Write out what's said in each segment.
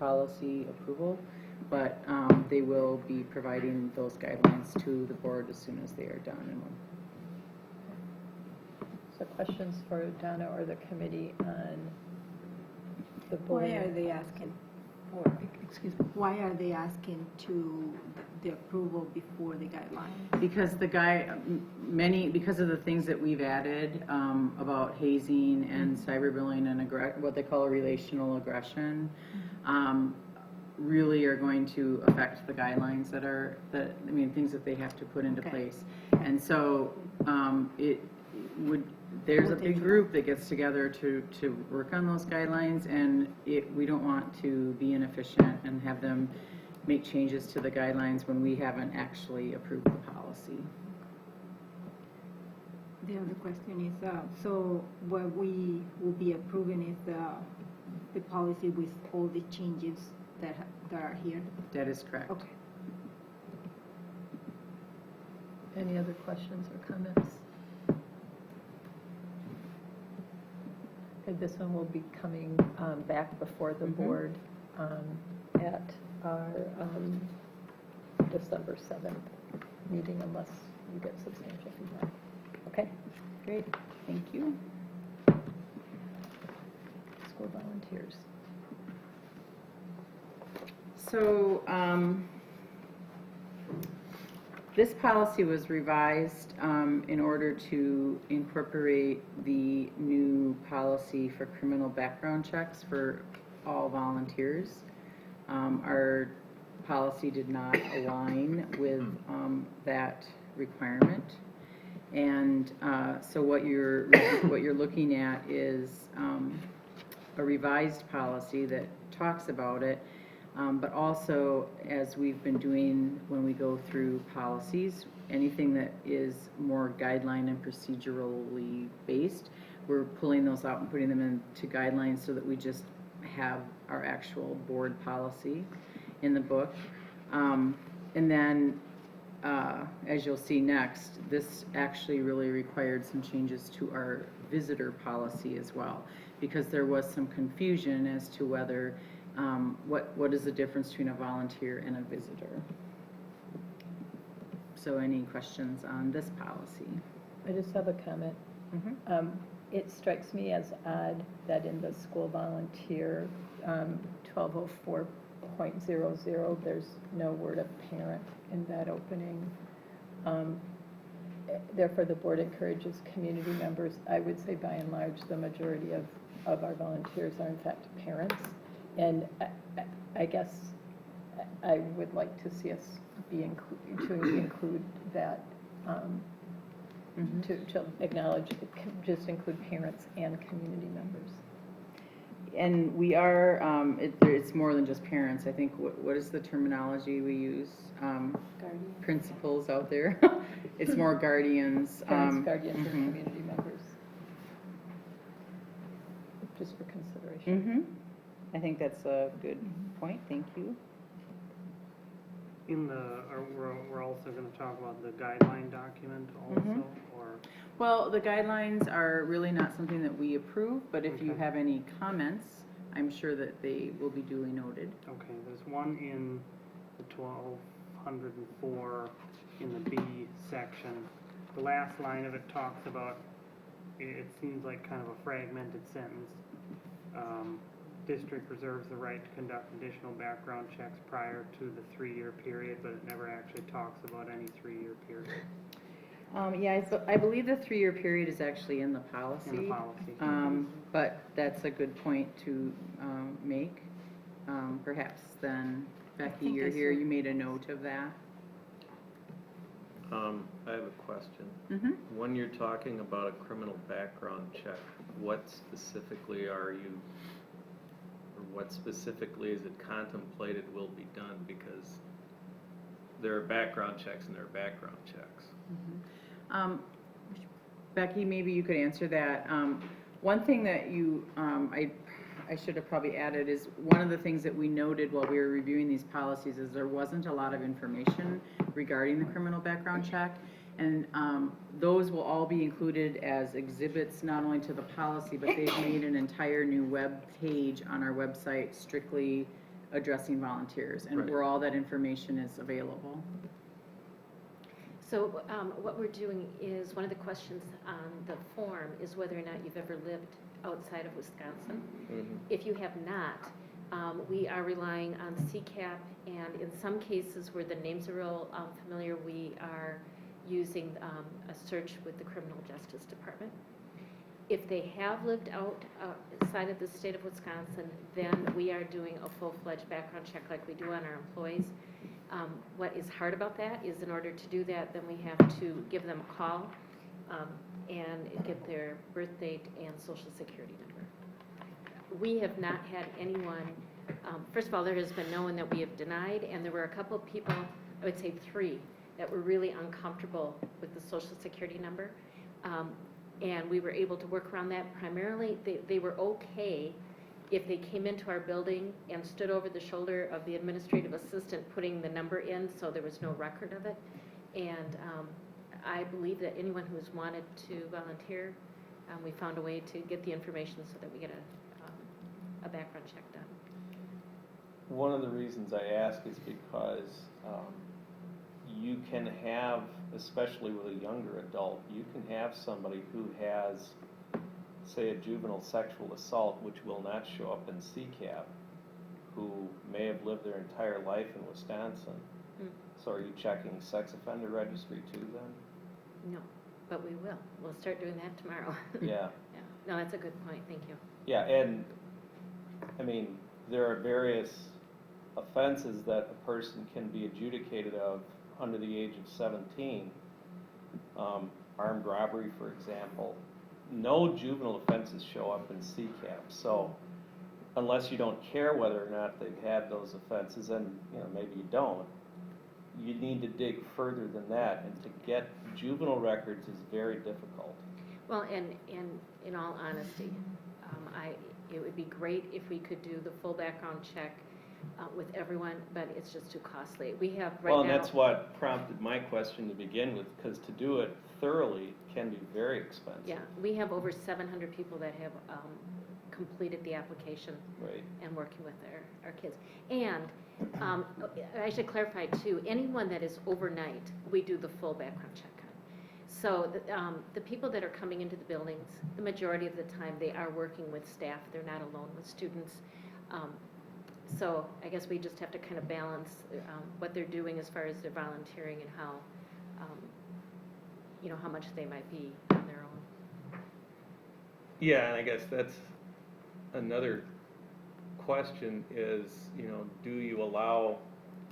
policy approval, but they will be providing those guidelines to the board as soon as they are done. So questions for Donna or the committee on the board? Why are they asking? Excuse me. Why are they asking to the approval before the guideline? Because because of the things that we've added about hazing and cyberbullying and what they call relational aggression, really are going to affect the guidelines things that they have to put into place. And so there's a big group that gets together to work on those guidelines, and we don't want to be inefficient and have them make changes to the guidelines when we haven't actually approved the policy. The other question is, so what we will be approving is the policy with all the changes that are here? That is correct. Okay. Any other questions or comments? Okay, this one will be coming back before the board at our December 7th meeting, unless you get substantial feedback. Okay, great. Thank you. School volunteers. So this policy was revised in order to incorporate the new policy for criminal background checks for all volunteers. Our policy did not align with that requirement, and so what you're looking at is a revised policy that talks about it. But also, as we've been doing when we go through policies, anything that is more guideline and procedurally based, we're pulling those out and putting them into guidelines so that we just have our actual board policy in the book. And then, as you'll see next, this actually really required some changes to our visitor policy as well, because there was some confusion as to whether what is the difference between a volunteer and a visitor. So any questions on this policy? I just have a comment. It strikes me as odd that in the school volunteer 1204.00, there's no word of parent in that opening. Therefore, the board encourages community members. I would say by and large, the majority of our volunteers are in fact parents. And I guess I would like to see us include that, to acknowledge, just include parents and community members. And we are, it's more than just parents. I think, what is the terminology we use? Principals out there. It's more guardians. Parents, guardians, and community members. Just for consideration. I think that's a good point. Thank you. We're also going to talk about the guideline document also, or? Well, the guidelines are really not something that we approve, but if you have any comments, I'm sure that they will be duly noted. Okay, there's one in the 1204 in the B section. The last line of it talks about, it seems like kind of a fragmented sentence. District reserves the right to conduct additional background checks prior to the 3-year period, but it never actually talks about any 3-year period. Yeah, I believe the 3-year period is actually in the policy. In the policy. But that's a good point to make. Perhaps then, Becky, you're here, you made a note of that. I have a question. When you're talking about a criminal background check, what specifically is it contemplated will be done? Because there are background checks and there are background checks. Becky, maybe you could answer that. One thing that I should have probably added is one of the things that we noted while we were reviewing these policies is there wasn't a lot of information regarding the criminal background check, and those will all be included as exhibits not only to the policy, but they've made an entire new web page on our website strictly addressing volunteers and Right. where all that information is available. So what we're doing is, one of the questions on the form is whether or not you've ever lived outside of Wisconsin. Mhm. If you have not, we are relying on CCAP, and in some cases where the names are real familiar, we are using a search with the Criminal Justice Department. If they have lived outside of the state of Wisconsin, then we are doing a full-fledged background check like we do on our employees. What is hard about that is, in order to do that, then we have to give them a call and get their birth date and social security number. We have not had anyone, first of all, there has been no one that we have denied, and there were a couple of people, I would say 3, that were really uncomfortable with the social security number. And we were able to work around that. Primarily, they were okay if they came into our building and stood over the shoulder of the administrative assistant putting the number in, so there was no record of it. And I believe that anyone who has wanted to volunteer, we found a way to get the information so that we get a background check done. One of the reasons I ask is because you can have, especially with a younger adult, you can have somebody who has, say, a juvenile sexual assault, which will not show up in CCAP, who may have lived their entire life in Wisconsin. Mm. So are you checking sex offender registry too then? No, but we will. We'll start doing that tomorrow. Yeah. Yeah. No, that's a good point. Thank you. Yeah, and, I mean, there are various offenses that a person can be adjudicated of under the age of 17. Armed robbery, for example. No juvenile offenses show up in CCAP, so unless you don't care whether or not they've had those offenses, and, maybe you don't, you need to dig further than that, and to get juvenile records is very difficult. Well, and in all honesty, it would be great if we could do the full background check with everyone, but it's just too costly. We have right now. Well, and that's what prompted my question to begin with, because to do it thoroughly can be very expensive. Yeah, we have over 700 people that have completed the application Right. and working with our kids. And I should clarify too, anyone that is overnight, we do the full background check on. So the people that are coming into the buildings, the majority of the time, they are working with staff. They're not alone with students. So I guess we just have to kind of balance what they're doing as far as their volunteering and how, how much they might be on their own. Yeah, and I guess that's another question is, do you allow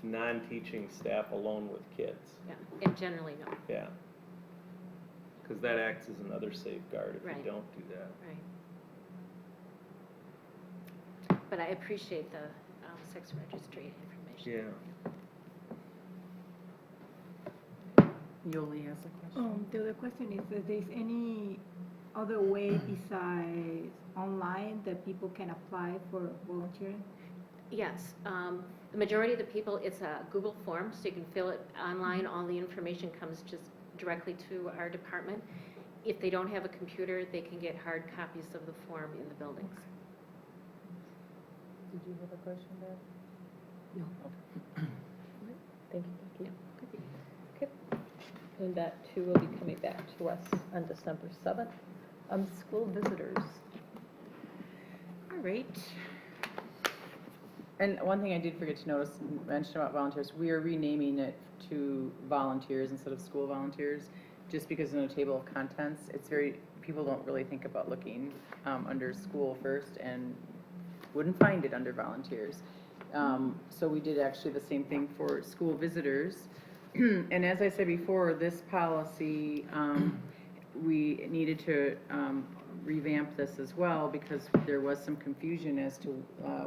non-teaching staff alone with kids? Yeah, and generally no. Yeah. Because that acts as another safeguard if Right. you don't do that. Right. But I appreciate the sex registry information. Yeah. Yoli has a question. The other question is if there's any other way besides online that people can apply for volunteering? Yes, the majority of the people, it's a Google form, so you can fill it online. All the information comes just directly to our department. If they don't have a computer, they can get hard copies of the form in the buildings. Did you have a question, Deb? No. Thank you, Becky. Yeah, could be. Okay. And that too will be coming back to us on December 7th. School visitors. All right. And one thing I did forget to mention about volunteers, we are renaming it to volunteers instead of school volunteers, just because in the table of contents, people don't really think about looking under school first and wouldn't find it under volunteers. So we did actually the same thing for school visitors. And as I said before, this policy, we needed to revamp this as well because there was some confusion as to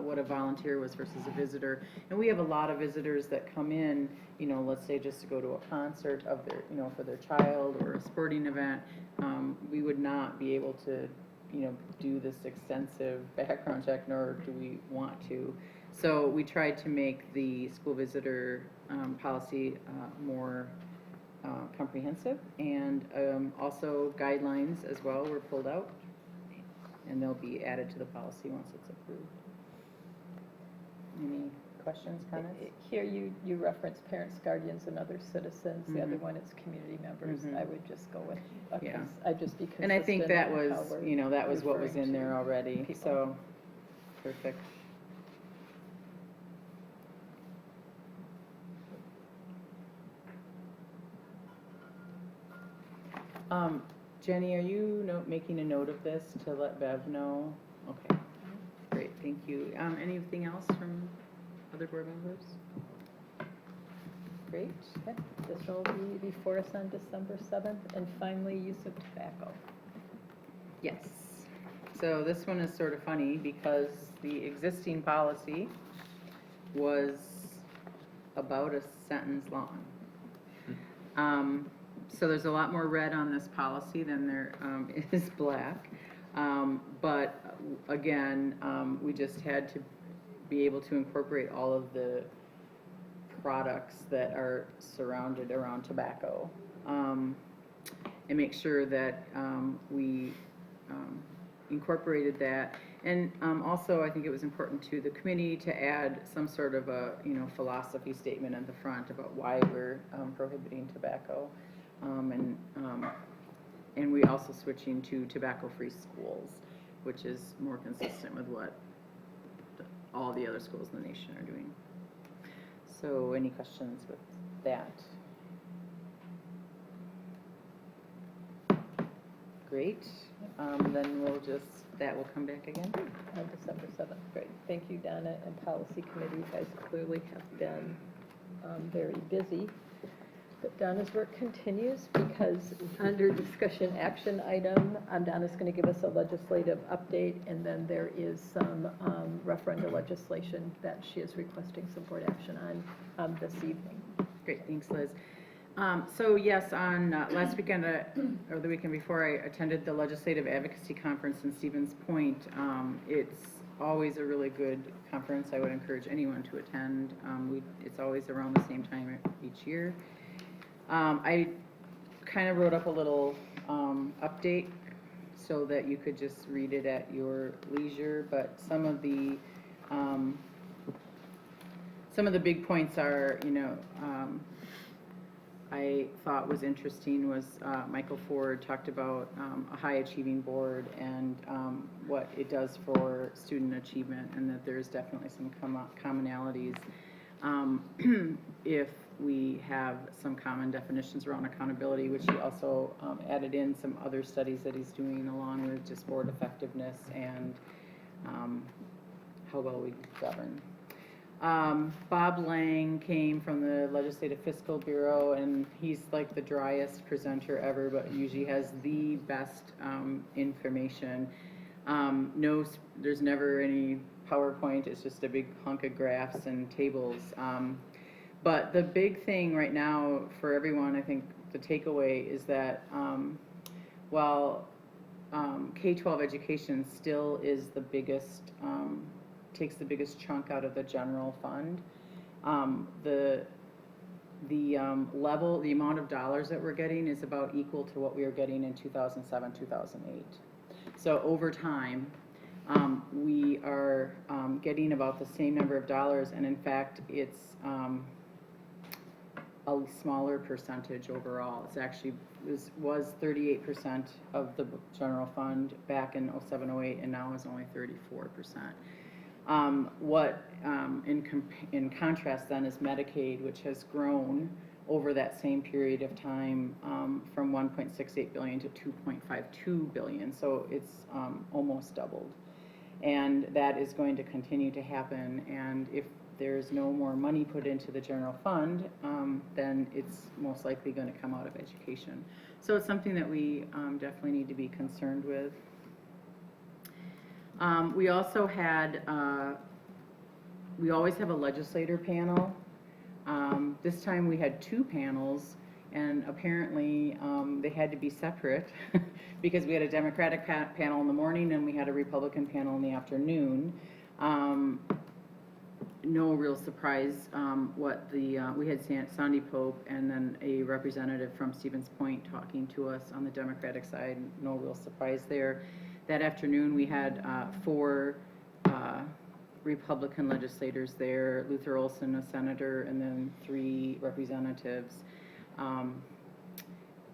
what a volunteer was versus a visitor. And we have a lot of visitors that come in, let's say just to go to a concert of their, for their child or a sporting event. We would not be able to, do this extensive background check, nor do we want to. So we tried to make the school visitor policy more comprehensive, and also guidelines as well were pulled out, and they'll be added to the policy once it's approved. Any questions, comments? Here you reference parents, guardians, and other citizens. The other Mhm. one is community members. Mhm. I would just go with, Yeah. I'd just be consistent. And I think that in how was, we're you know, that was what was referring in to there already, people. so, perfect. Jenny, are you making a note of this to let Bev know? Okay, great, thank you. Anything else from other board members? Great. Okay. This will be before us on December 7th. And finally, use of tobacco. Yes. So this one is sort of funny because the existing policy was about a sentence long. So there's a lot more red on this policy than there is black. But again, we just had to be able to incorporate all of the products that are surrounded around tobacco, and make sure that we incorporated that. And also, I think it was important to the committee to add some sort of a philosophy statement at the front about why we're prohibiting tobacco, and we also switching to tobacco-free schools, which is more consistent with what all the other schools in the nation are doing. So any questions with that? Great. Then that will come back again. On December 7th. Great. Thank you, Donna, and Policy Committee. You guys clearly have been very busy. But Donna's work continues because under discussion action item, Donna's going to give us a legislative update, and then there is some referenda legislation that she is requesting some board action on this evening. Great, thanks, Liz. So yes, on last weekend, or the weekend before, I attended the Legislative Advocacy Conference in Stevens Point. It's always a really good conference. I would encourage anyone to attend. It's always around the same time each year. I kind of wrote up a little update so that you could just read it at your leisure, but some of the big points are, I thought was interesting was Michael Ford talked about a high achieving board and what it does for student achievement, and that there's definitely some commonalities if we have some common definitions around accountability, which he also added in some other studies that he's doing along with just board effectiveness and how well we govern. Bob Lang came from the Legislative Fiscal Bureau, and he's like the driest presenter ever, but usually has the best information. There's never any PowerPoint, it's just a big hunk of graphs and tables. But the big thing right now for everyone, I think the takeaway is that while K-12 education still is the biggest, takes the biggest chunk out of the general fund, the amount of dollars that we're getting is about equal to what we were getting in 2007, 2008. So over time, we are getting about the same number of dollars, and in fact, it's a smaller percentage overall. It's actually was 38% of the general fund back in 07, 08, and now is only 34%. In contrast then is Medicaid, which has grown over that same period of time from 1.68 billion to 2.52 billion. So it's almost doubled. And that is going to continue to happen. And if there's no more money put into the general fund, then it's most likely going to come out of education. So it's something that we definitely need to be concerned with. We also had, we always have a legislator panel. This time we had 2 panels, and apparently they had to be separate because we had a Democratic panel in the morning and we had a Republican panel in the afternoon. No real surprise we had Sandy Pope and then a representative from Stevens Point talking to us on the Democratic side. No real surprise there. That afternoon we had 4 Republican legislators there, Luther Olson, a senator, and then 3 representatives.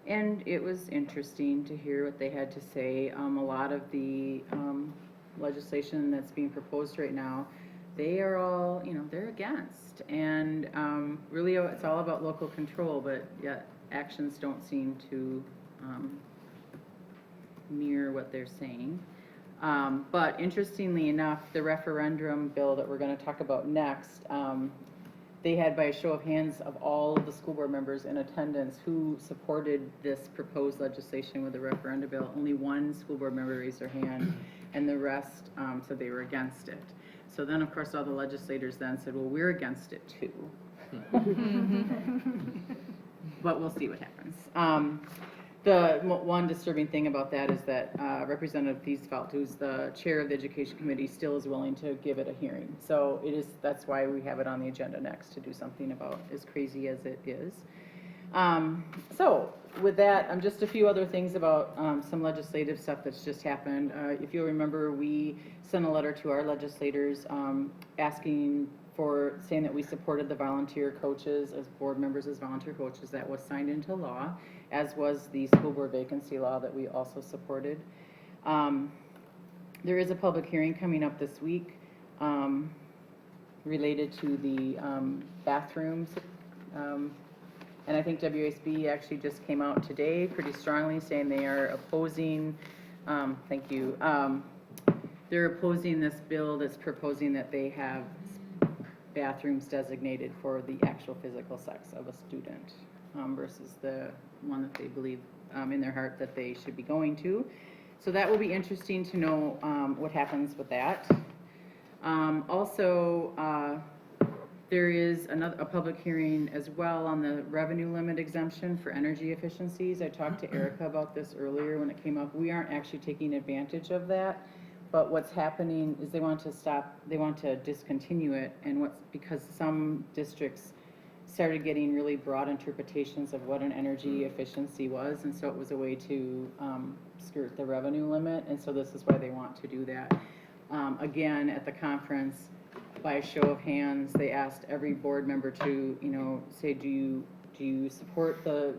And it was interesting to hear what they had to say. A lot of the legislation that's being proposed right now, they are all, they're against. And really, it's all about local control, but yet actions don't seem to mirror what they're saying. But interestingly enough, the referendum bill that we're going to talk about next, they had, by a show of hands of all of the school board members in attendance who supported this proposed legislation with the referendum bill. Only 1 school board member raised their hand, and the rest said they were against it. So then, of course, all the legislators then said, well, we're against it too. But we'll see what happens. The one disturbing thing about that is that Representative Thiesfeld, who's the chair of the Education Committee, still is willing to give it a hearing. So that's why we have it on the agenda next, to do something about as crazy as it is. So with that, just a few other things about some legislative stuff that's just happened. If you'll remember, we sent a letter to our legislators saying that we supported the volunteer coaches as board members as volunteer coaches. That was signed into law, as was the school board vacancy law that we also supported. There is a public hearing coming up this week related to the bathrooms. And I think WSB actually just came out today pretty strongly saying they are opposing, thank you, they're opposing this bill that's proposing that they have bathrooms designated for the actual physical sex of a student versus the one that they believe in their heart that they should be going to. So that will be interesting to know what happens with that. Also, there is a public hearing as well on the revenue limit exemption for energy efficiencies. I talked to Erica about this earlier when it came up. We aren't actually taking advantage of that, but what's happening is they want to discontinue it, and because some districts started getting really broad interpretations of what an energy efficiency was, and so it was a way to skirt the revenue limit, and so this is why they want to do that. Again, at the conference, by a show of hands, they asked every board member to, say, do you support the,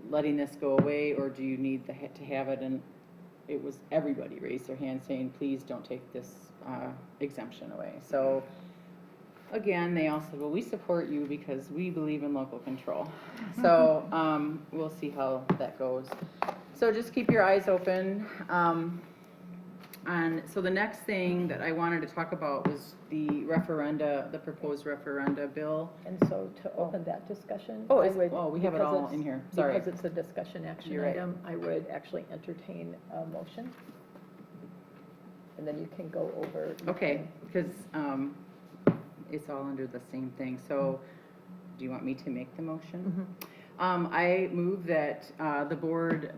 letting this go away, or do you need to have it? And it was everybody raised their hand saying, please don't take this exemption away. So again, they all said, well, we support you because we believe in local control. So we'll see how that goes. So just keep your eyes open. And so the next thing that I wanted to talk about was the proposed referenda bill. And so to open that discussion. We have it all in here, sorry. Because it's a discussion action You're right. item, I would actually entertain a motion. And then you can go over. Okay, because it's all under the same thing. So do you want me to make the motion? I move that the board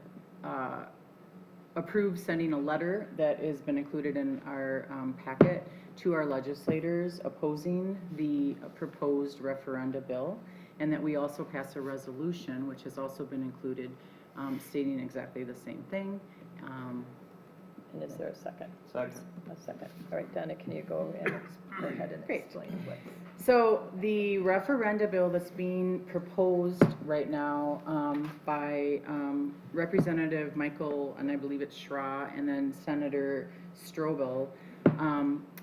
approve sending a letter that has been included in our packet to our legislators opposing the proposed referenda bill, and that we also pass a resolution, which has also been included, stating exactly the same thing. And is there a second? Second. A second. All right, Donna, can you go ahead and Great. explain what? So the referenda bill that's being proposed right now by Representative Michael, and I believe it's Schra, and then Senator Strobel,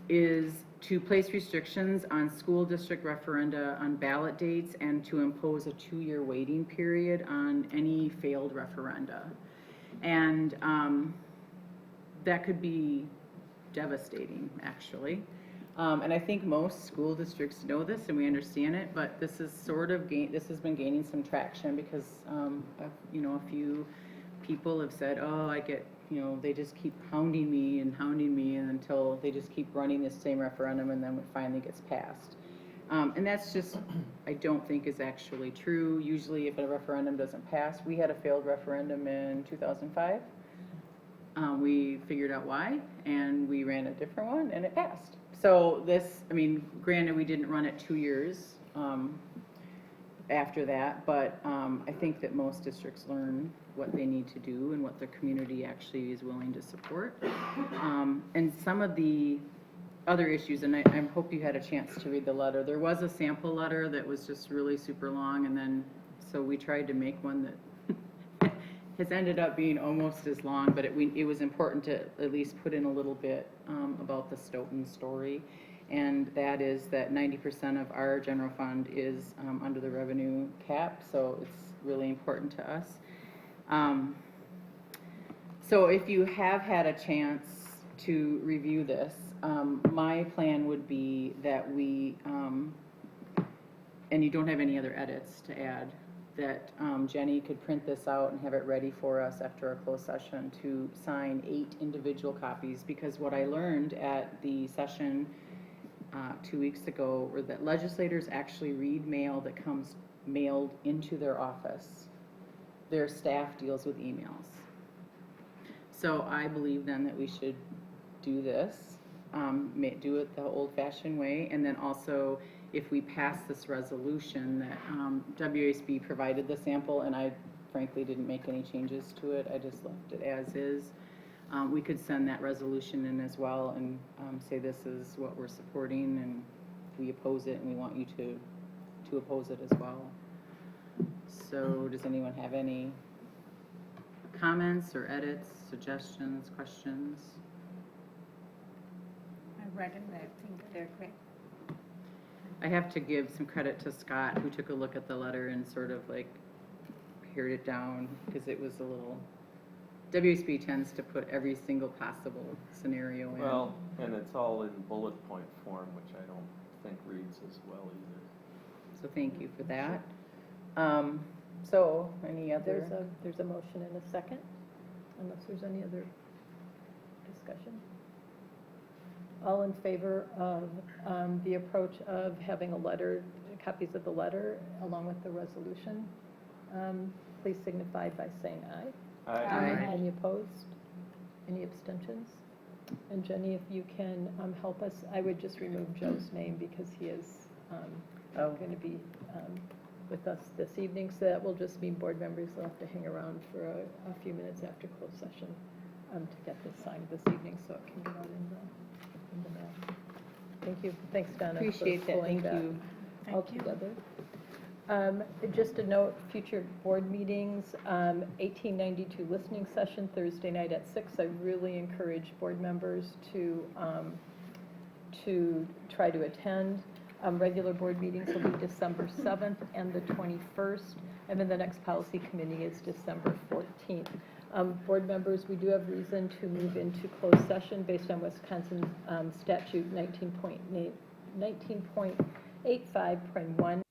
is to place restrictions on school district referenda on ballot dates and to impose a 2-year waiting period on any failed referenda. And that could be devastating, actually. And I think most school districts know this and we understand it, but this is this has been gaining some traction because, a few people have said, oh, I get, they just keep hounding me and until they just keep running this same referendum and then it finally gets passed. And that's just, I don't think is actually true. Usually if a referendum doesn't pass, we had a failed referendum in 2005. We figured out why, and we ran a different one, and it passed. So this, granted, we didn't run it 2 years, after that, but I think that most districts learn what they need to do and what their community actually is willing to support. And some of the other issues, and I hope you had a chance to read the letter. There was a sample letter that was just really super long, and then, so we tried to make one that has ended up being almost as long, but it was important to at least put in a little bit about the Stoughton story. And that is that 90% of our general fund is under the revenue cap, so it's really important to us. So if you have had a chance to review this, my plan would be that we, and you don't have any other edits to add, that Jenny could print this out and have it ready for us after a closed session to sign 8 individual copies, because what I learned at the session 2 weeks ago were that legislators actually read mail that comes mailed into their office. Their staff deals with emails. So I believe then that we should do this, do it the old-fashioned way, and then also, if we pass this resolution, that WASB provided the sample, and I frankly didn't make any changes to it, I just left it as is. We could send that resolution in as well and say this is what we're supporting, and we oppose it, and we want you to oppose it as well. So does anyone have any comments or edits, suggestions, questions? I read them, I think they're great. I have to give some credit to Scott, who took a look at the letter and sort of like pared it down, because it was a little, WSB tends to put every single possible scenario in. Well, and it's all in bullet point form, which I don't think reads as well either. So thank you for that. So any other? There's a motion and a second, unless there's any other discussion. All in favor of the approach of having a letter, copies of the letter along with the resolution, please signify by saying aye. Aye. Any opposed? Any abstentions? And Jenny, if you can help us, I would just remove Joe's name because he is going to be with us this evening. So that will just mean board members will have to hang around for a few minutes after closed session to get this signed this evening so it can get out in the mail. Thank you. Thanks, Donna. Appreciate for that. pulling Thank you. all together. Just a note, future board meetings, 1892 listening session Thursday night at 6. I really encourage board members to try to attend. Regular board meetings will be December 7th and the 21st, and then the next policy committee is December 14th. Board members, we do have reason to move into closed session based on Wisconsin statute 19.85.1.